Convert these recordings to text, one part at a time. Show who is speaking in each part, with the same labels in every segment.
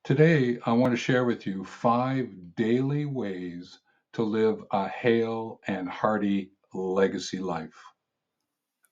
Speaker 1: Today, I want to share with you 5 daily ways to live a Hale and Hearty legacy life.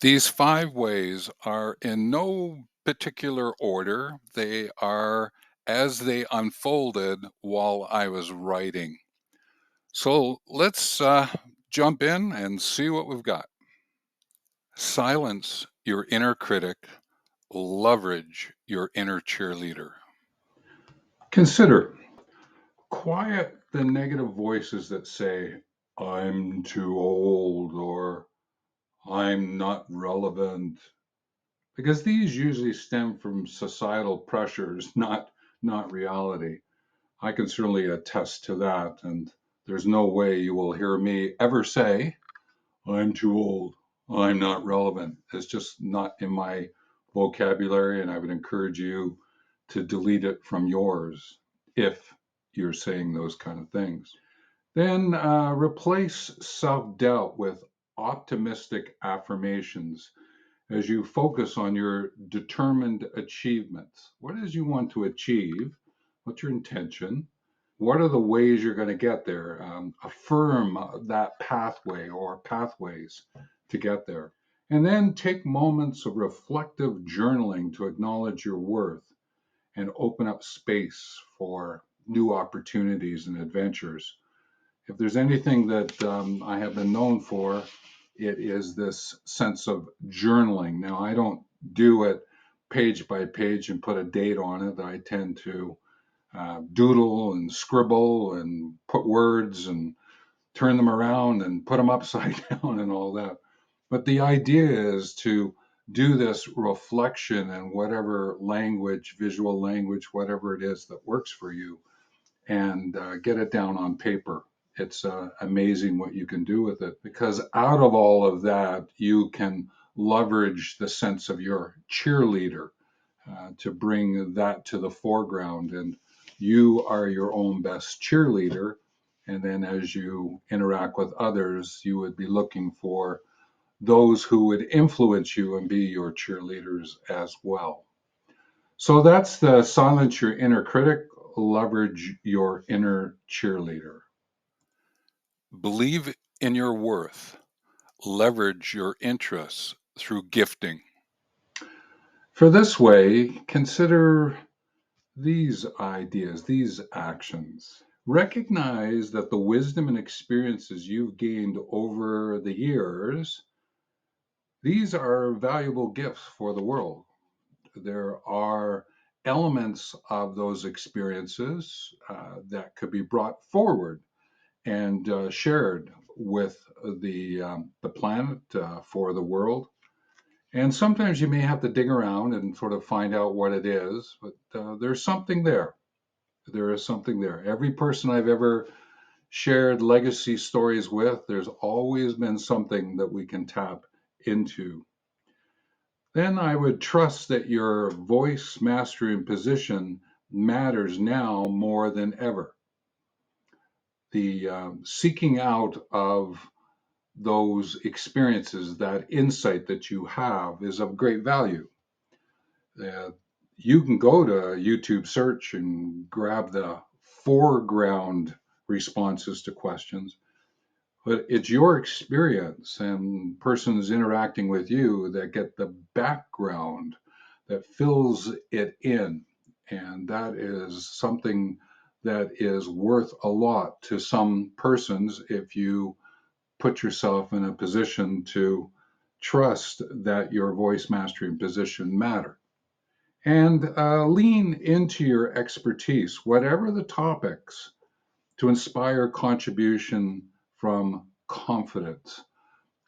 Speaker 1: These 5 ways are in no particular order. They are as they unfolded while I was writing. So let's jump in and see what we've got. Silence your inner critic, leverage your inner cheerleader. Consider quiet the negative voices that say, I'm too old or I'm not relevant, because these usually stem from societal pressures, not reality. I can certainly attest to that, and there's no way you will hear me ever say, I'm too old, I'm not relevant. It's just not in my vocabulary, and I would encourage you to delete it from yours if you're saying those kind of things. Then replace self doubt with optimistic affirmations as you focus on your determined achievements. What is you want to achieve? What's your intention? What are the ways you're going to get there? Affirm that pathway or pathways to get there. And then take moments of reflective journaling to acknowledge your worth and open up space for new opportunities and adventures. If there's anything that I have been known for, it is this sense of journaling. Now, I don't do it page by page and put a date on it. I tend to doodle and scribble and put words and turn them around and put them upside down and all that. But the idea is to do this reflection in whatever language, visual language, whatever it is that works for you, and get it down on paper. It's amazing what you can do with it, because out of all of that, you can leverage the sense of your cheerleader to bring that to the foreground. And you are your own best cheerleader. And then as you interact with others, you would be looking for those who would influence you and be your cheerleaders as well. So that's the silence your inner critic, leverage your inner cheerleader. Believe in your worth, leverage your interests through gifting. For this way, consider these ideas, these actions. Recognize that the wisdom and experiences you've gained over the years, these are valuable gifts for the world. There are elements of those experiences that could be brought forward and shared with the planet, for the world. And sometimes you may have to dig around and sort of find out what it is, but there's something there. There is something there. Every person I've ever shared legacy stories with, there's always been something that we can tap into. Then I would trust that your voice mastery and position matters now more than ever. The seeking out of those experiences, that insight that you have, is of great value. Uh, you can go to YouTube search and grab the foreground responses to questions, but it's your experience and persons interacting with you that get the background that fills it in. And that is something that is worth a lot to some persons if you put yourself in a position to trust that your voice mastery and position matter. And lean into your expertise, whatever the topics, to inspire contribution from confidence.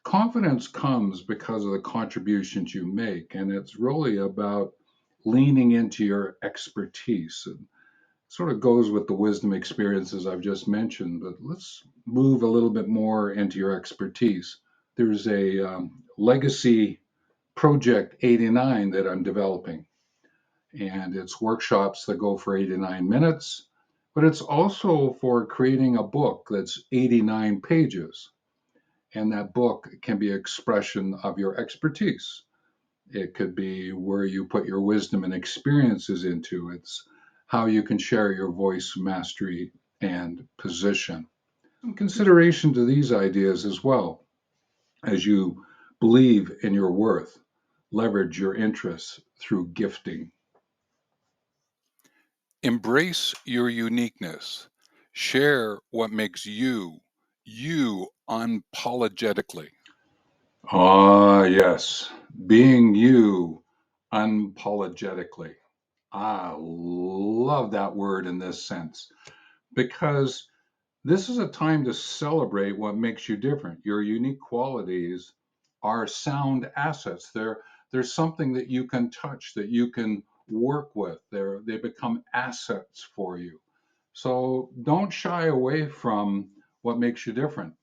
Speaker 1: Confidence comes because of the contributions you make, and it's really about leaning into your expertise. And sort of goes with the wisdom experiences I've just mentioned, but let's move a little bit more into your expertise. There's a legacy project 89 that I'm developing, and it's workshops that go for 89 minutes, but it's also for creating a book that's 89 pages. And that book can be expression of your expertise. It could be where you put your wisdom and experiences into. It's how you can share your voice, mastery, and position. Some consideration to these ideas as well as you believe in your worth. Leverage your interests through gifting.
Speaker 2: Embrace your uniqueness. Share what makes you, you unapologetically.
Speaker 1: Ah, yes. Being you unapologetically. I love that word in this sense because this is a time to celebrate what makes you different. Your unique qualities are sound assets. There's something that you can touch, that you can work with. They become assets for you. So don't shy away from what makes you different.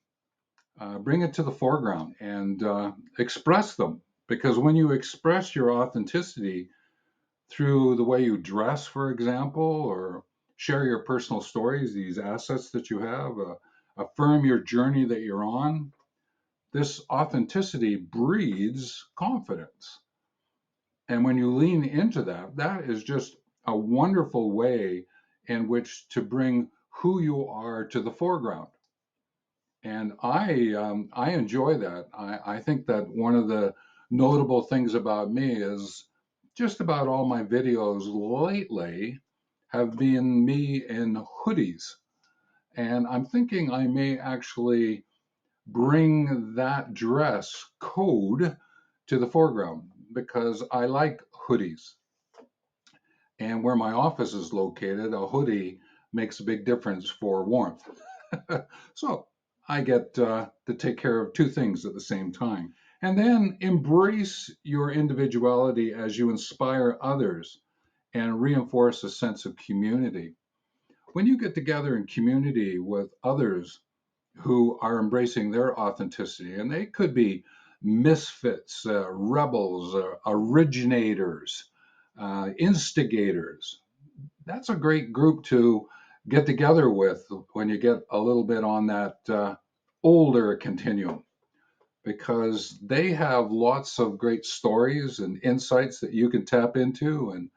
Speaker 1: Bring it to the foreground and express them. Because when you express your authenticity through the way you dress, for example, or share your personal stories, these assets that you have, affirm your journey that you're on, this authenticity breeds confidence. And when you lean into that, that is just a wonderful way in which to bring who you are to the foreground. And I enjoy that. I think that one of the notable things about me is just about all my videos lately have been me in hoodies. And I'm thinking I may actually bring that dress code to the foreground because I like hoodies. And where my office is located, a hoodie makes a big difference for warmth. So I get to take care of two things at the same time. And then embrace your individuality as you inspire others and reinforce a sense of community. When you get together in community with others who are embracing their authenticity, and they could be misfits, rebels, originators, instigators, that's a great group to get together with when you get a little bit on that older continuum because they have lots of great stories and insights that you can tap into and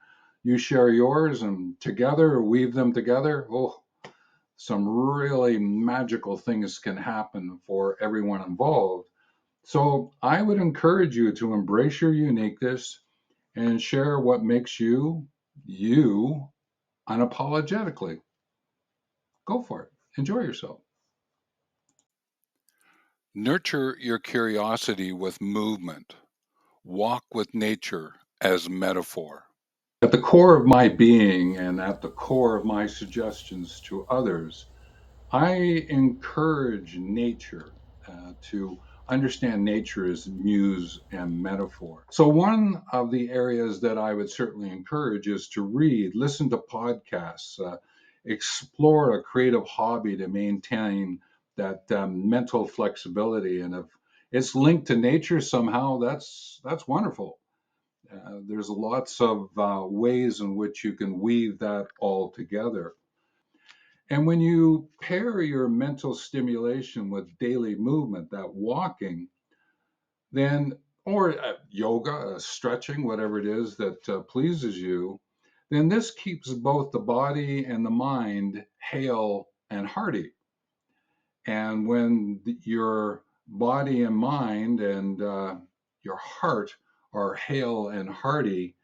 Speaker 1: you share yours and together weave them together. Oh, some really magical things can happen for everyone involved. So I would encourage you to embrace your uniqueness and share what makes you you unapologetically. Go for it. Enjoy yourself.
Speaker 2: Nurture your curiosity with movement. Walk with nature as metaphor.
Speaker 1: At the core of my being and at the core of my suggestions to others, I encourage nature to understand nature as muse and metaphor. So, one of the areas that I would certainly encourage is to read, listen to podcasts, explore a creative hobby to maintain that mental flexibility. And if it's linked to nature somehow, that's wonderful. There's lots of ways in which you can weave that all together. And when you pair your mental stimulation with daily movement, that walking, then, or yoga, stretching, whatever it is that pleases you, then this keeps both the body and the mind hale and hearty. And when your body and mind and your heart are hale and hearty,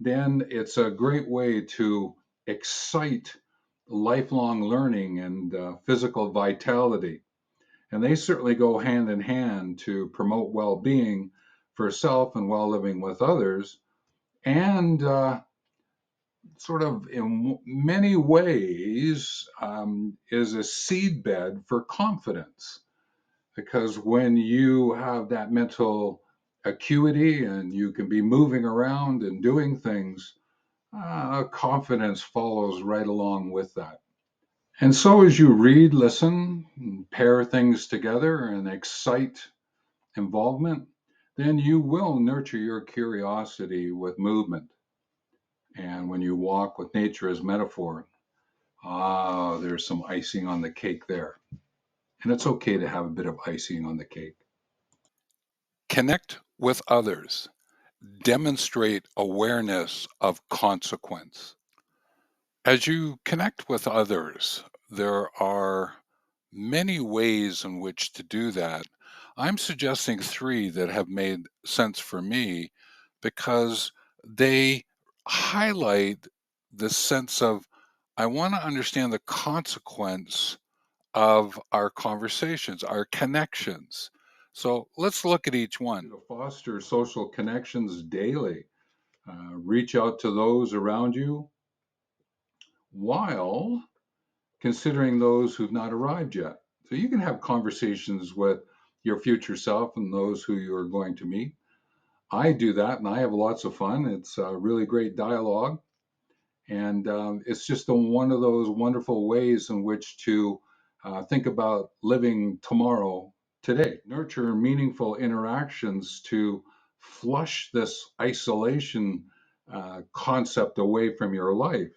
Speaker 1: then it's a great way to excite lifelong learning and physical vitality. And they certainly go hand in hand to promote well being for self and well living with others. And sort of in many ways is a seedbed for confidence. Because when you have that mental acuity and you can be moving around and doing things, confidence follows right along with that. And so, as you read, listen, and pair things together and excite involvement, then you will nurture your curiosity with movement. And when you walk with nature as metaphor, there's some icing on the cake there. And it's okay to have a bit of icing on the cake.
Speaker 2: Connect with others. Demonstrate awareness of consequence. As you connect with others, there are many ways in which to do that. I'm suggesting three that have made sense for me because they highlight the sense of I want to understand the consequence of our conversations, our connections. So let's look at each one.
Speaker 1: To foster social connections daily. Reach out to those around you while considering those who've not arrived yet. So you can have conversations with your future self and those who you're going to meet. I do that and I have lots of fun. It's a really great dialogue. And it's just one of those wonderful ways in which to think about living tomorrow today. Nurture meaningful interactions to flush this isolation concept away from your life.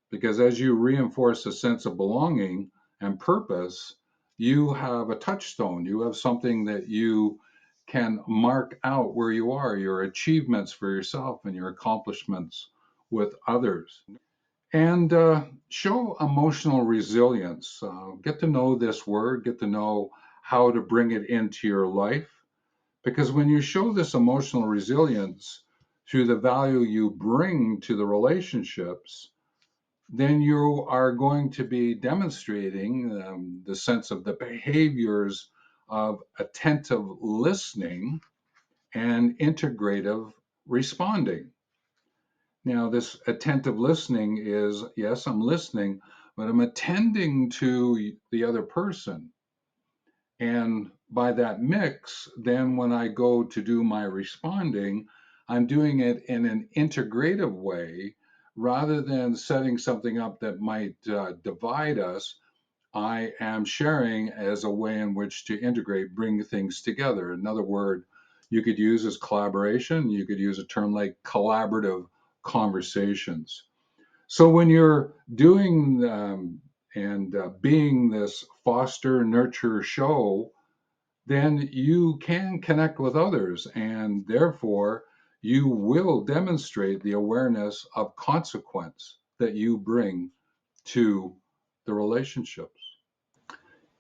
Speaker 1: Because as you reinforce a sense of belonging and purpose, you have a touchstone. You have something that you can mark out where you are, your achievements for yourself and your accomplishments with others. And show emotional resilience. Get to know this word, get to know how to bring it into your life. Because when you show this emotional resilience through the value you bring to the relationships, then you are going to be demonstrating the sense of the behaviors of attentive listening and integrative responding. Now, this attentive listening is yes, I'm listening, but I'm attending to the other person. And by that mix, then when I go to do my responding, I'm doing it in an integrative way rather than setting something up that might divide us. I am sharing as a way in which to integrate, bring things together. Another word you could use is collaboration. You could use a term like collaborative conversations. So when you're doing and being this foster nurture show, then you can connect with others and therefore you will demonstrate the awareness of consequence that you bring to the relationships.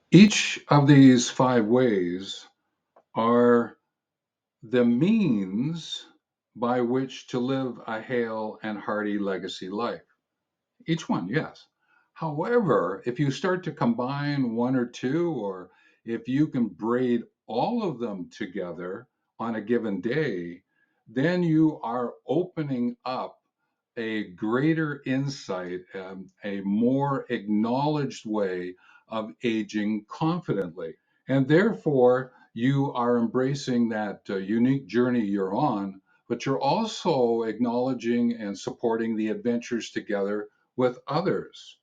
Speaker 1: Each of these five ways are the means by which to live a Hale and Hearty legacy life. Each one, yes. However, if you start to combine one or two, or if you can braid all of them together on a given day, then you are opening up a greater insight, a more acknowledged way of aging confidently. And therefore, you are embracing that unique journey you're on, but you're also acknowledging and supporting the adventures together with others.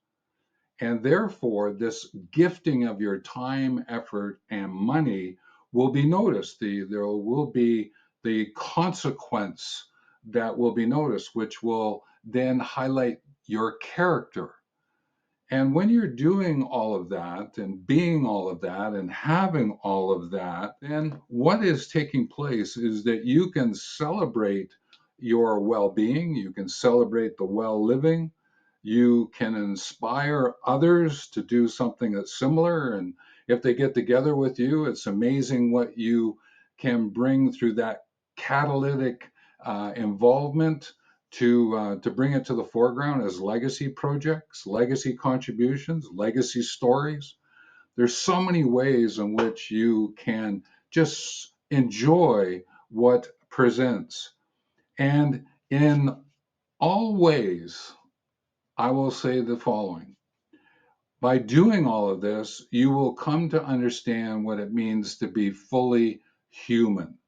Speaker 1: And therefore, this gifting of your time, effort, and money will be noticed. There will be the consequence that will be noticed, which will then highlight your character. And when you're doing all of that and being all of that and having all of that, then what is taking place is that you can celebrate your well being, you can celebrate the well living, you can inspire others to do something that's similar. And if they get together with you, it's amazing what you can bring through that catalytic involvement to bring it to the foreground as legacy projects, legacy contributions, legacy stories. There's so many ways in which you can just enjoy what presents. And in all ways, I will say the following. By doing all of this, you will come to understand what it means to be fully human.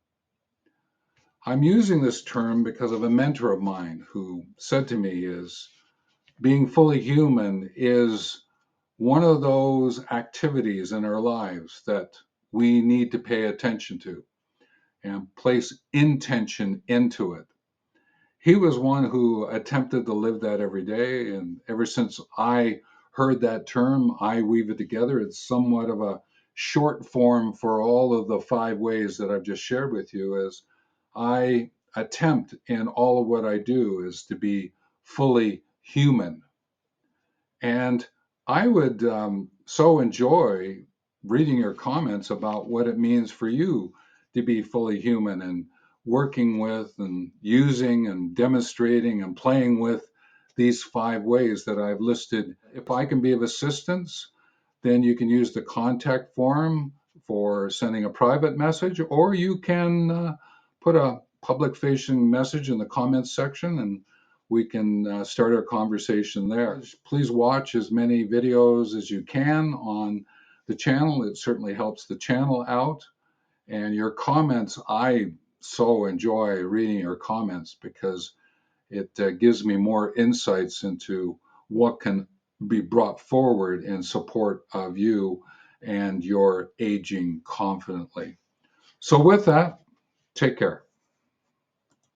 Speaker 1: I'm using this term because of a mentor of mine who said to me is being fully human is one of those activities in our lives that we need to pay attention to and place intention into it. He was one who attempted to live that every day. And ever since I heard that term, I weave it together. It's somewhat of a short form for all of the five ways that I've just shared with you as I attempt in all of what I do is to be fully human. And I would so enjoy reading your comments about what it means for you to be fully human and working with and using and demonstrating and playing with these 5 ways that I've listed. If I can be of assistance, then you can use the contact form for sending a private message, or you can put a public facing message in the comments section and we can start our conversation there. Please watch as many videos as you can on the channel. It certainly helps the channel out. And your comments, I so enjoy reading your comments because it gives me more insights into what can be brought forward in support of you and your aging confidently. So, with that, take care.